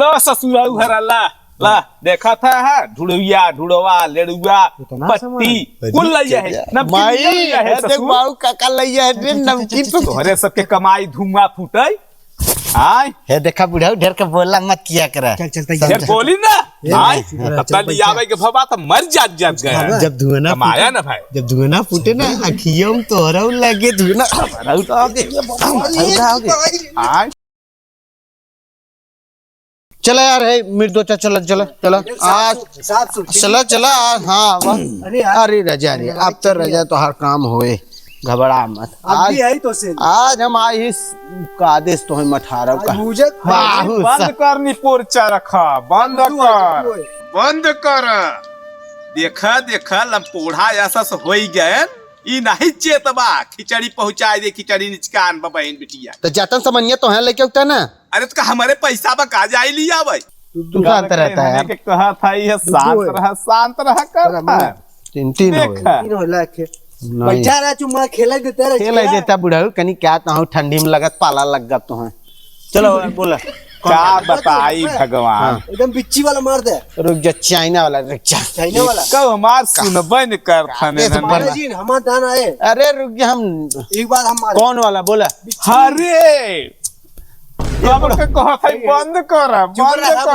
ला ससुरा घर ला ला देखा था है ढुड़िया ढुड़वा लेड़ुआ पट्टी कुल लइया है माई देख बाऊ काका लइया है रे नमकीन पे तोहरे सबके कमाई धुआं फूटई आय हे देखा बुढ़ाऊ ढेर के बोला मत किया करा चल चल ढेर बोली ना आय अपना लियावे के भवा तो मर जात गया जब धुआं ना कमाया ना भाई जब धुआं ना फूटे ना अखियों में तोहरा लगे धुआं ना रहू तो आगे आय चला यार है मिर्च दो चला चला चला आज चला चला हाँ अरे रजा रे अब तो रजा तो हर काम होए घबरा मत आज हम आई का आदेश तो हम 18 का बंद करनी पोर्चा रखा बंद कर देखा देखा लंपोढ़ा ऐसा से हो गए ई नहीं चेतबा खिचड़ी पहुंचाए दे खिचड़ी निचकान बहन बिटिया तो जातन समनिया तो है लेके उठता ना अरे तो हमारे पैसा बका जाई लिया भाई तू शांत रहता है के कहा था ये शांत रहा कर तीन होला के बैठा रहा चुम्मा खेला देता बुढ़ाऊ कनी क्या तो ठंडी में लगत पाला लग गया तो है चलो बोला क्या बताई भगवान एकदम बिच्ची वाला मार दे रुक जा चाइना वाला कब हमार सुनबे न कर थाने हमारा दान आए अरे रुक जा हम एक बार हम कौन वाला बोला अरे कब के कहा था बंद कर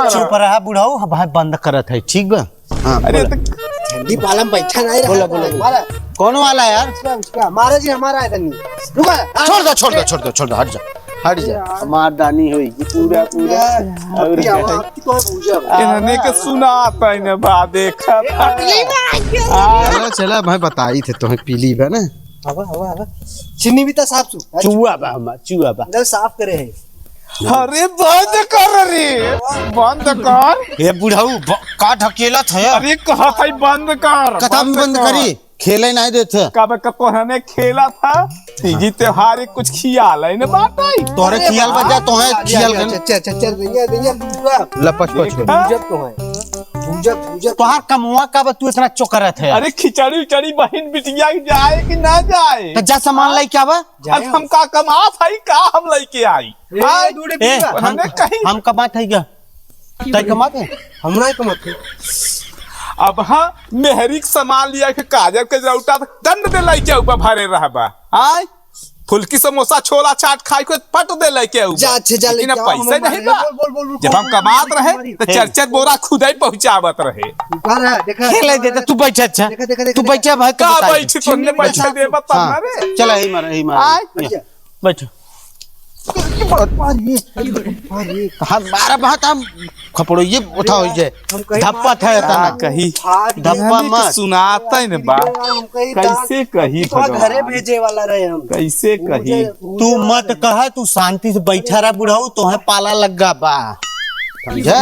चुप रहा बुढ़ाऊ भाई बंद करत है ठीक बा हां अरे ठंडी पाला में बैठा नहीं रहा बोला कौन वाला यार उसका महाराज जी हमारा है तनी रुका छोड़ दो हट जा हमार दानी होगी पूरा और इन्होंने के सुनाता है ना बा देखा चला भाई बताई थे तुम्हें पीली बा ना हवा चिन्नी भी तो साफ चूहा बा साफ करे है अरे बंद कर ये बुढ़ाऊ का ढकेला था अरे कहा था बंद कर कथा बंद करी खेले नहीं देते कब तोहने खेला था तीजी त्योहार कुछ खियाल है ना बात आई तोरे खियाल बजा तो है खियाल लपच तोहार कमुआ का तू इतना चोकरत है अरे खिचड़ी उचड़ी बहन बिटिया जाए कि ना जाए तो जा सामान लाई क्या बा हम का कमा भाई का हम लेके आई हम कमा थे क्या तय कमाते हम नहीं कमाते अब हाँ मेहरी सामान लिया के काजल के जरूरत दंड दे लाई के ऊपर भारे रहबा आय फुल्की समोसा छोला चाट खाई को पट दे लाई के ऊपर लेकिन पैसे नहीं बा जब हम कमात रहे तो चर्चर बोरा खुद ही पहुंचावत रहे खेले देता तू बैठ अच्छा तू बैठ भाई का बैठ तूने पैसा दे बता रे चला ही मार बैठ हमारा बात हम खपड़ो ये उठा हो जाए धप्पा था तना कही धप्पा मत सुनाता है ना बा कैसे कही घरे भेजे वाला रहे हम कैसे कही तू मत कहा तू शांति से बैठा रहा बुढ़ाऊ तो है पाला लगा बा समझा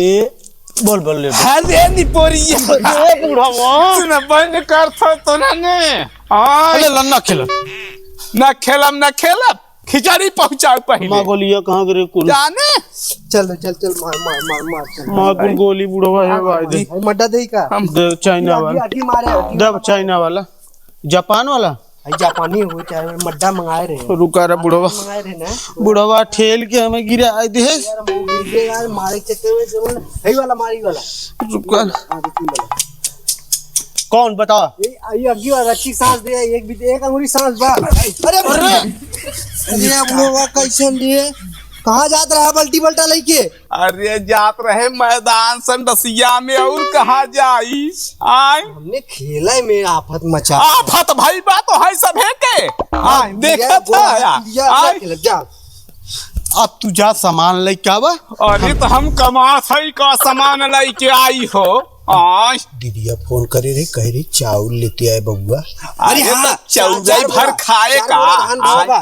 ए बोल ले अरे निपोरिया बुढ़ावा सुन बंद कर तो ना ने अरे लन्ना खेल ना खेलम खिचड़ी पहुंचाओ पहले मां गोलियां कहां गिरे कुल जाने चल मार मां कुल गोली बुढ़वा है भाई दे मड्डा दे का हम चाइना वाला दब चाइना वाला जापान वाला जापानी हो चाहे मड्डा मंगाए रहे रुका रे बुढ़वा मंगाए रहे ना बुढ़वा ठेल के हमें गिरा दे यार वो गिर गए यार मारे चक्कर में है वाला मारी वाला रुका कौन बता ये अग्गी वाला अच्छी सांस दे एक अंगुली सांस बा अरे ये बुढ़वा कैसे लिए कहाँ जात रहा बल्टी बल्टा लेके अरे जात रहे मैदान संडसिया में और कहाँ जाई आय हमने खेला में आफत मचा आफत भाई बात तो है सब है के आय देखा था जा अब तू जा सामान लेके आवा अरे तो हम कमा सही का सामान लेके आई हो आज दीदिया फोन करे रे कह रही चावल लेते आए बबुआ अरे हाँ चावल भर खाए का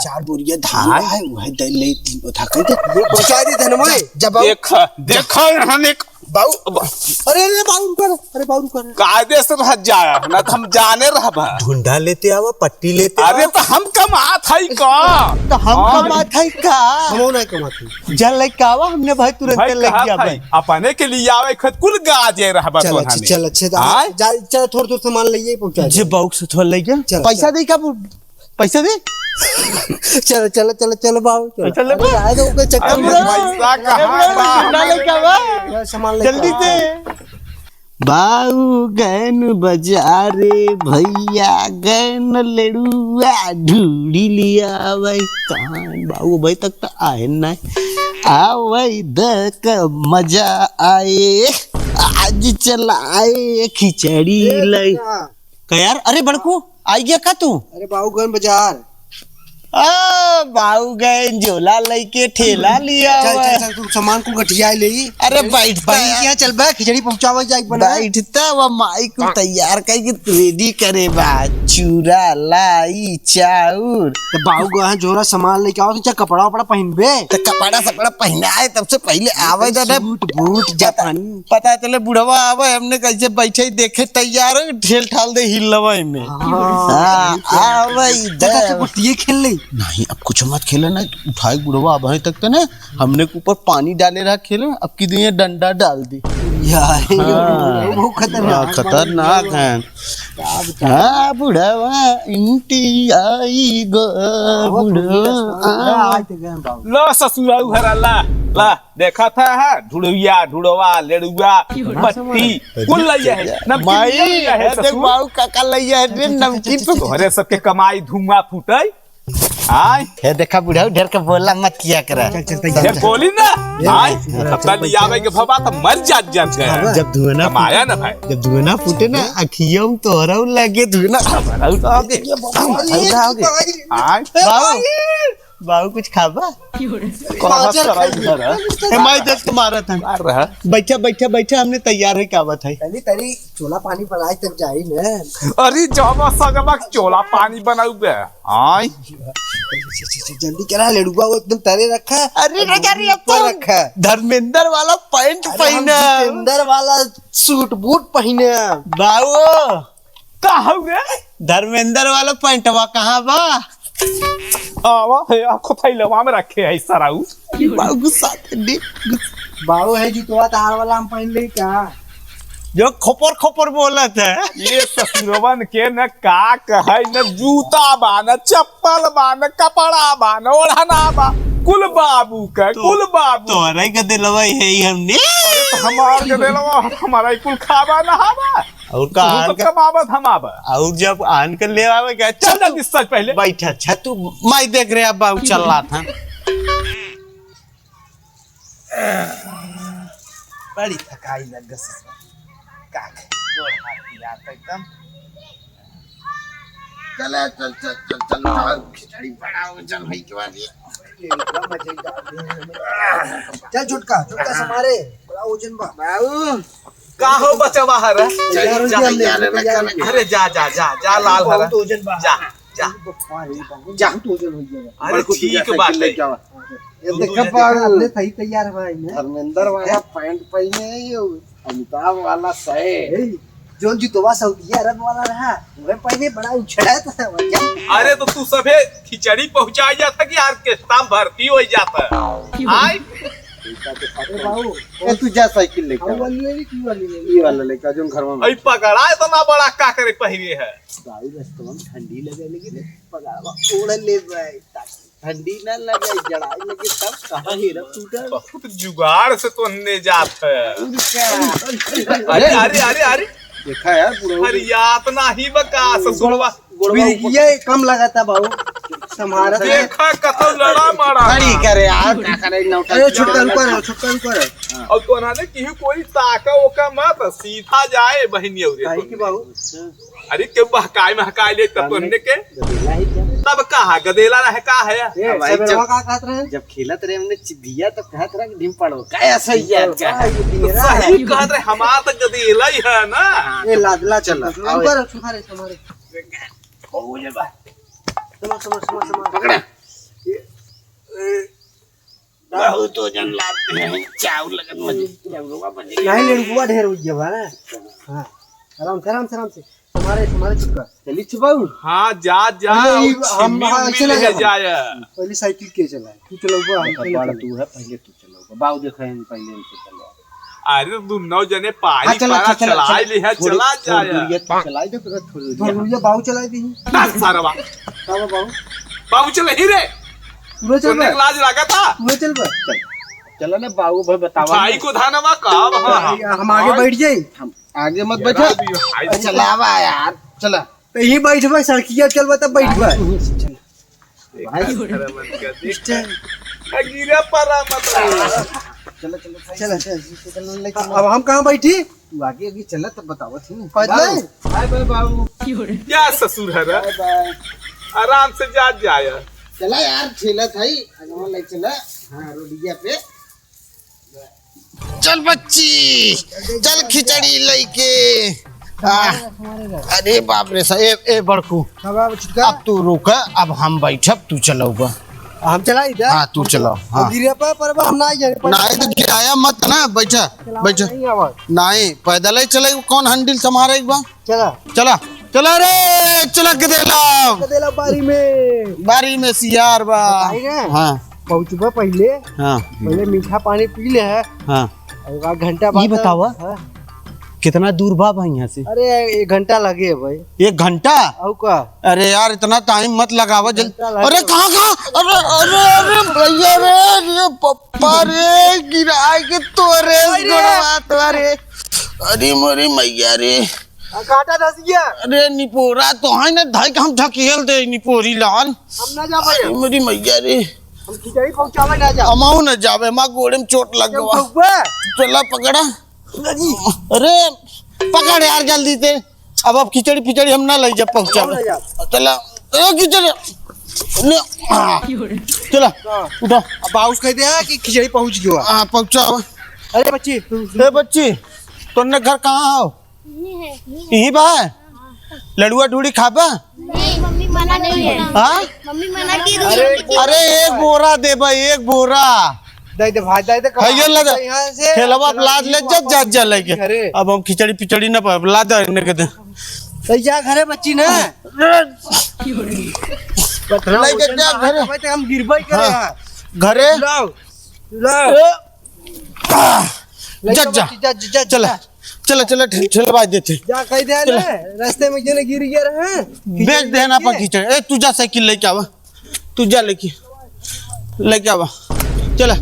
4 बोरिया धान है वह दे ले उठा कर दे पहुंचा दे धनमय जब देख रहने बाऊ अरे बाऊ कर कायदे से रह जाया ना हम जाने रहबा ढूंढा लेते आवा पट्टी लेते अरे तो हम कमात है का तो हम कमात है का हम नहीं कमाते जल लेके आवा हमने भाई तुरंत लेके आवा अपने के लिए आवे खुद कुल गाजे रहबा तो हमें चल अच्छे चल थोड़ा सामान ले पहुंचा जे बाउक से थोड़ा ले गया पैसा दे का पैसा दे। चलो चलो चलो चलो बाबू चलो चलो अरे आए तो कोई चक्कर अरे नहीं पैसा कहाँ बा? ना लेके आवा सामान जल्दी से। बाऊ गैन बजारे भैया गैन लेडुआ ढूढ़ी लिया भाई कहाँ बाऊ भाई तक तो आए ना आवई दक मजा आए आज चलाए खिचड़ी लई का यार। अरे बड़कू आई गया का तू? अरे बाबू गन बाजार बाऊ गए झोला लेके ठेला लिया चल हुआ चल है। चल तू सामान को गठिया ले अरे बैठता भाई यहाँ चल बा खिचड़ी पहुंचावा जाए बना बैठता वो माई को तैयार करके रेडी करे बा चूरा लाई चाउर। तो बाबू को यहाँ जोरा सामान लेके आओ तो चाहे कपड़ा वपड़ा पहनबे तो कपड़ा सपड़ा पहनाए तब से पहले आवे दादा बूट बूट जापानी पता चले बुढ़वा आवे हमने कैसे बैठे ही देखे तैयार हो ठेल ठाल दे हिलवे में। हाँ आवे इधर गुटिये खेल ली नहीं अब कुछ मत खेले ना उठाए बुढ़वा अभी तक तो ना हमने के ऊपर पानी डाले रहा खेले अब की दुनिया डंडा डाल दी यार वो खतरनाक खतरनाक है। हाँ बुढ़वा इंटी आई गो बुढ़वा लो ससुरा घर ला ला देखा था है ढुड़िया ढुड़वा लेड़ुआ बत्ती कुल लइया है माई नमकीन है देख बाऊ काका लइया है रे नमकीन पे तोहरे सबके कमाई धुआं फूटई आय हे देखा बुढ़ाऊ ढेर के बोला मत किया करा ढेर बोली ना आय अपना लियावे के भबा तो मर जात गया जब धुआं ना कमाया ना भाई जब धुआं ना फूटे ना अखियों में तोहरा लगे धुआं आय बाऊ बाऊ कुछ खाबा माई देख तुम्हारा था बैठा बैठा बैठा हमने तैयार है क्या बात है तनी तनी चोला पानी बनाए तब जाई ने अरे जब सगबक चोला पानी बनाऊ बे आय जल्दी करा लेडुआ वो एकदम तरे रखा अरे रजा रे अब तो रखा धर्मेंद्र वाला पैंट पहना अंदर वाला सूट बूट पहने बाऊ कहाँ रे धर्मेंद्र वाला पैंटवा कहाँ बा आवा हे आखो थैलवा में रखे है सराऊ बाऊ गुस्सा दे बाबू है जीतवा तार वाला हम पहन ले क्या जो खोपर खोपर बोला था ये ससुरवन के न का कहे न जूता बा न चप्पल बा न कपड़ा बा न ओढ़ना बा कुल बाबू का कुल बाबू तोहरा के दिलवा है ही हमने अरे तो हमार के देलवा हमारा ही कुल खाबा नहाबा और तू तो कमावत हम आबा और जब आन कर ले आवे क्या चल जल्दी सच पहले बैठा अच्छा तू मैं देख रहे अब बाबू चल रहा था बड़ी थकाई लग गई का गोड़ हाथ पिलाता एकदम चल चल चल चल चल खिचड़ी बनाओ चल भाई के बाद चल झुटका झुटका समारे बड़ा वजन बा बाबू का हो बचवा हर अरे जा जा जा जा लाल हर बहुत वजन बा जा जा जा तो वजन हो गया अरे ठीक बात है ये देखा पागल सही तैयार भाई ने धर्मेंद्र वाला पैंट पहने यो अमिताभ वाला सहे जो जुतवा सऊदी अरब वाला रहा वो पहले बड़ा उछड़ा था अरे तो तू सबे खिचड़ी पहुंचा जाता कि ऑर्केस्ट्रा भर्ती हो जाता आय बाबू ए तू जा साइकिल लेके हम वाली ले की वाली ले ये वाला लेके जो घर में आई पकड़ा इतना बड़ा का करे पहिरे है भाई रास्ते में ठंडी लगे लेकिन पगावा ओढ़ ले भाई ठंडी ना लगे जड़ाई लगे तब कहां हीरा टूटा बहुत जुगाड़ से तो ने जात है अरे अरे अरे अरे देखा यार पूरा अरे यातना ही बका ससुरवा ये कम लगा था बाबू तुम्हारा देखा कतो लड़ा मारा खड़ी करे यार का करे नौटा अरे छुटका कर और तो ना कि कोई ताका ओका मत सीधा जाए बहनी भाई और की बाबू अरे के बहकाई में हकाई ले तब तो ने के तब कहा गदेला रह का है सबरवा का कहत रहे जब खेलत रहे हमने दिया तो कहत रहा कि ढिम पड़ो क्या सही यार क्या सही कहत रहे हमार तो गदेला ही है ना ए लादला चल ऊपर सुखारे तुम्हारे हो जा बा समझ पकड़ा बहुत वजन लाते हैं चाव लगन मजे नहीं लेड़ुआ ढेर हो गया ना हां आराम से तुम्हारे चुपका चली छुपाऊ हाँ जा जा हम चले जाए पहले साइकिल के चला तू चलाऊगा तू है पहले तू चलाऊगा बाऊ देखा है पहले हमसे चलो अरे तुम 9 जने पाई हाँ, चला, पारा चला, चला चला। ले है चला जाए चलाई दो थोड़ी ये बाहु चलाई दी सारा बा बाबा बाहु बाबू चले ही रे तू चल तूने लाज लगा था तू चल बा चलो ना बाबू भाई बतावा भाई को धानवा कब हम आगे बैठ जाई हम आगे मत बैठो चलावा यार चला तो यही बैठ बा सड़किया चल बा तब बैठ बा गिरा परा मत चलो चल अब हम कहाँ बैठी तू आगे आगे चला तब बतावा थी ना पैदल बाय बाय बाबू क्या ससुर है रे आराम से जा जाए चला यार ठेला था ही आगे ले चला हाँ रोडिया पे चल बच्ची चल खिचड़ी लेके अरे बाप रे साहब ए बड़कू अब तू रुक अब हम बैठब तू चलाऊगा हम चलाई इधर हाँ तू चलाओ हाँ गिरे पर हम ना जाए नहीं तो गिराया मत ना बैठा बैठा नहीं आवाज नहीं पैदल ही चले कौन हैंडल संभाले एक बार चला चला चला रे चला के देला बारी में सियार बा आई ना? हाँ पहुंचबा पहले हाँ मीठा पानी पी ले है हाँ और घंटा बाद ये बतावा हाँ? कितना दूर बा भाई यहाँ से अरे 1 घंटा लगे भाई 1 घंटा और का अरे यार इतना टाइम मत लगावा जल्दी घंटा लगे। अरे कहाँ अरे अरे अरे भैया रे पप्पा रे गिराए के तोरे गोड़वा तोरे अरे मोरी मैया रे काटा धस गया अरे निपोरा तो है ना धाई के हम ढकेल दे निपोरी लान हम ना जा पाए मेरी मैया रे हम खिचड़ी पहुंचावे ना जा अमाऊ न जावे माँ गोड़े में चोट लग गवा बा चला पकड़ा अरे पकड़ यार जल्दी से अब खिचड़ी पिचड़ी हम ना ले जा पहुंचावे चला खिचड़ी चला उठो अब बाउस कह दे कि खिचड़ी पहुंच गयो हाँ पहुंचाओ अरे बच्ची ए बच्ची तुमने घर कहाँ हो यहीं बा लड़ुआ ढूढ़ी खाबा नहीं मम्मी मना नहीं है हाँ मम्मी मना की अरे 1 बोरा दे भाई 1 बोरा दे दे भाई दे है लगा यहां से ठेलवा लाद ले जा लेके अरे अब हम खिचड़ी पिचड़ी ना पाए लाद ने के दे तो जा घरे बच्ची ना लेके जा घरे भाई तो हम गिरबई करे हाँ। घरे लाओ लाओ जा चला चला चला ठेलवा देते जा कह दे ना रास्ते में जने गिर गया रहे बेच देना पर खिचड़ी ए तू जा साइकिल लेके आवा तू जा लेके आवा चला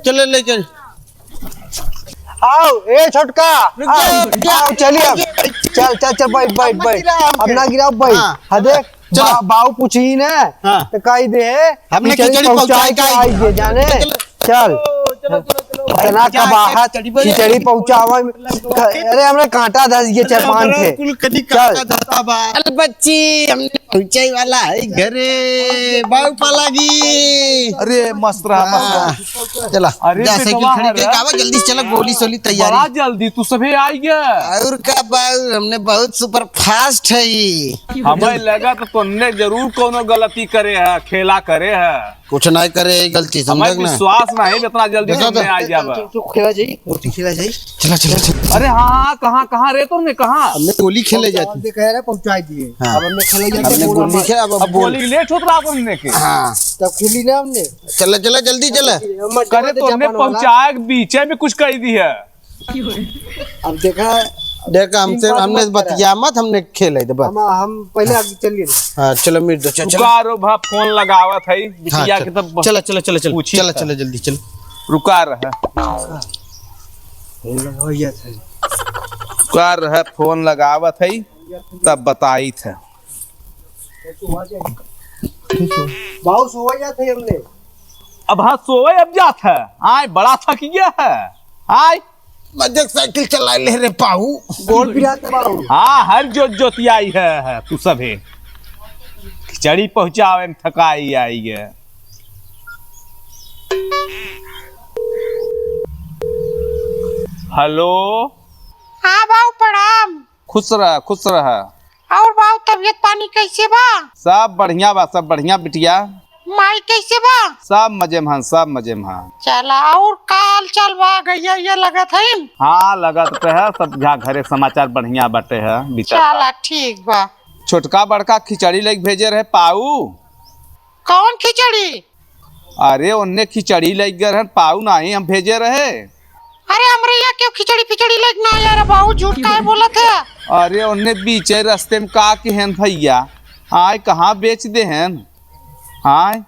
चले लेके आओ ए छोटका आओ चलिए अब चल चल चल बैठ अब ना गिराओ बैठ हाँ देख बाऊ पूछी ना हाँ। तो कह दे हमने खिचड़ी पहुंचाई का आई दे जाने चल इतना का बाहर खिचड़ी पहुंचावा अरे हमने कांटा धस गया 4-5 थे कुल कदी चल। अरे बच्ची हमने पहुंचाई वाला है घरे बाऊ पालागी अरे मस्त रहा चला अरे जा बेटवा साइकिल खड़ी है के आवा जल्दी से चला गोली सोली बड़ा तैयारी जल्दी तू सभी आई गया और का बाऊ हमने बहुत सुपर फास्ट है ये हमें लगा तो तुमने जरूर कोनो गलती करे है खेला करे है कुछ नहीं करे गलती हमें समझ ना विश्वास नहीं इतना जल्दी देखो तो। तुमने आ जाबा तू खेला जाई रोटी खेला जाई चला चला चला अरे हाँ कहाँ रे तुमने कहाँ हमने गोली खेले जाती दे कह रहा पहुंचाई दिए हाँ। अब हमने खेला हमने जाते गोली खेला अब बोली लेट होत रहा तुमने के हाँ तब खेली ना हमने चला चला जल्दी चला करे तुमने पहुंचाए बीचे में कुछ कर दी है अब देखा देखा हमसे हमने बतिया मत हमने खेले थे बस हम पहले आगे चलिए हाँ चलो मिट दो चला रुका भा फोन लगावत है हाँ, बिटिया के तब चला चला चला चला पूछी चला था। चला जल्दी चल रुका रहा रुका रहा फोन लगावत है तब बताई था बहुत सोवा जाते हमने अब हाँ सोए अब जात है आय बड़ा थक गया है आय मजे साइकिल चला ले रे पाऊ गोल पिराते बाबू हाँ हर जोतियाई है तू सभी खिचड़ी पहुंचावे में थकाई आई है हेलो हाँ बाऊ प्रणाम। खुश रह और बाऊ तबियत पानी कैसे बा? सब बढ़िया बिटिया माई कैसे बा? सब मजे में हाँ चला और काल चल बा गैया ये लगत है। हाँ लगत पे है सब यहाँ घरे समाचार बढ़िया बटे है बिचार चला ठीक बा। छोटका बड़का खिचड़ी लेके भेजे रहे पाऊ कौन खिचड़ी? अरे उनने खिचड़ी लेके गए पाऊ नहीं हम भेजे रहे अरे हमरे यहाँ क्यों खिचड़ी पिचड़ी लेके ना यार बाबू झूठ काहे बोला था। अरे उन्हें बीचे रास्ते में का के हैं भैया, आय कहाँ बेच दे हैं, आय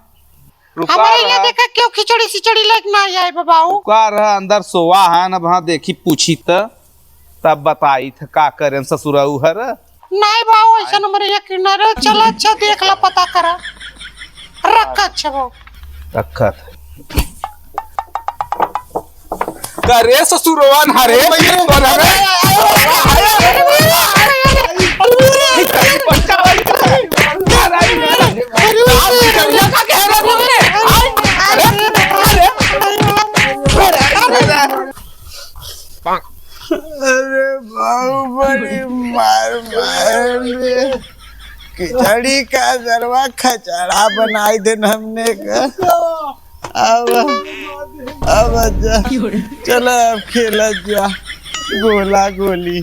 रुका हमारे यहाँ रहा, देखा क्यों खिचड़ी सिचड़ी लेके ना आए बाबू। रुका रहा अंदर सोवा है न, वहाँ देखी पूछी तब बताई था का करें ससुराऊ हर। नहीं बाबू ऐसा हमारे यहाँ किनारे चला, अच्छा देख ला पता करा रखा। अच्छा बाबू रखत करे ससुरवन हरे और हरे अरे बाहुबली मार मार खिचड़ी का दरवा खचड़ा बनाई देन हमने का। अब जा चलो अब खेला जा गोला गोली।